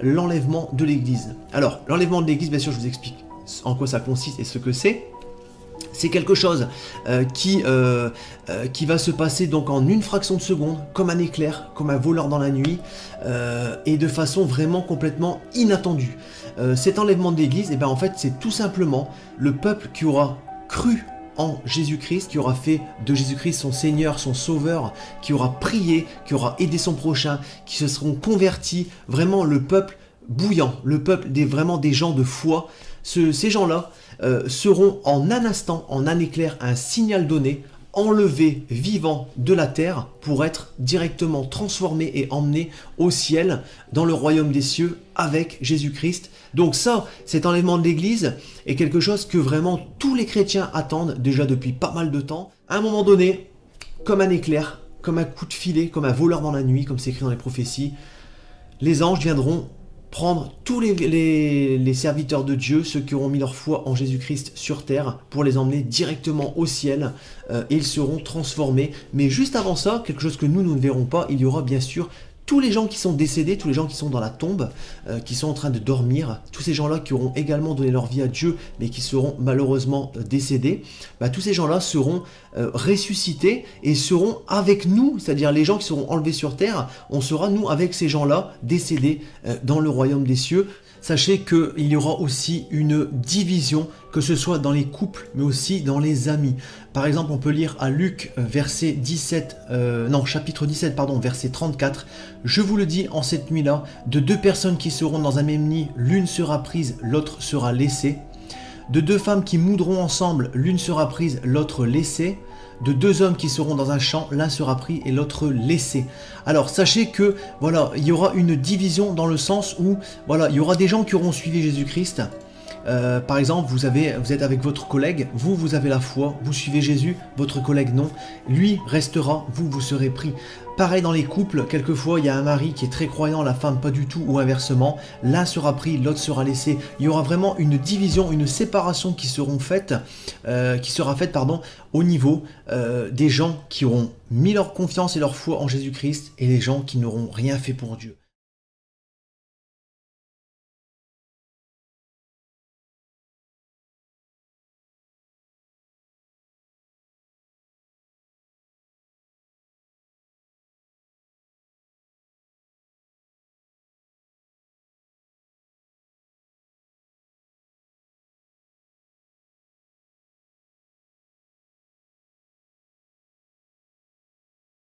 l'enlèvement de l'Église. Alors, l'enlèvement de l'Église, bien sûr, je vous explique en quoi ça consiste et ce que c'est. C'est quelque chose qui va se passer donc en une fraction de seconde, comme un éclair, comme un voleur dans la nuit, et de façon vraiment complètement inattendue. Cet enlèvement de l'Église, en fait, c'est tout simplement le peuple qui aura cru en Jésus-Christ, qui aura fait de Jésus-Christ son Seigneur, son Sauveur, qui aura prié, qui aura aidé son prochain, qui se seront convertis, vraiment le peuple bouillant, le peuple vraiment des gens de foi. Ces gens-là seront en un instant, en un éclair, un signal donné, enlevés vivants de la terre pour être directement transformés et emmenés au ciel, dans le royaume des cieux, avec Jésus-Christ. Donc ça, cet enlèvement de l'Église est quelque chose que vraiment tous les chrétiens attendent déjà depuis pas mal de temps. À un moment donné, comme un éclair, comme un coup de filet, comme un voleur dans la nuit, comme c'est écrit dans les prophéties, les anges viendront prendre tous les serviteurs de Dieu, ceux qui auront mis leur foi en Jésus-Christ sur terre, pour les emmener directement au ciel, et ils seront transformés. Mais juste avant ça, quelque chose que nous ne verrons pas, il y aura bien sûr tous les gens qui sont décédés, tous les gens qui sont dans la tombe, qui sont en train de dormir, tous ces gens-là qui auront également donné leur vie à Dieu, mais qui seront malheureusement décédés, tous ces gens-là seront ressuscités et seront avec nous, c'est-à-dire les gens qui seront enlevés sur terre, on sera nous avec ces gens-là décédés dans le royaume des cieux. Sachez qu'il y aura aussi une division, que ce soit dans les couples, mais aussi dans les amis. Par exemple, on peut lire à Luc, chapitre 17, verset 34. « Je vous le dis, en cette nuit-là, de deux personnes qui seront dans un même lit, l'une sera prise, l'autre sera laissée. De deux femmes qui moudront ensemble, l'une sera prise, l'autre laissée. De deux hommes qui seront dans un champ, l'un sera pris et l'autre laissé. » Alors sachez que voilà, il y aura une division dans le sens où voilà, il y aura des gens qui auront suivi Jésus-Christ. Par exemple, vous êtes avec votre collègue, vous avez la foi, vous suivez Jésus, votre collègue non, lui restera, vous serez pris. Pareil dans les couples, quelquefois il y a un mari qui est très croyant, la femme pas du tout, ou inversement, l'un sera pris, l'autre sera laissé. Il y aura vraiment une division, une séparation qui sera faite au niveau des gens qui auront mis leur confiance et leur foi en Jésus-Christ et les gens qui n'auront rien fait pour Dieu.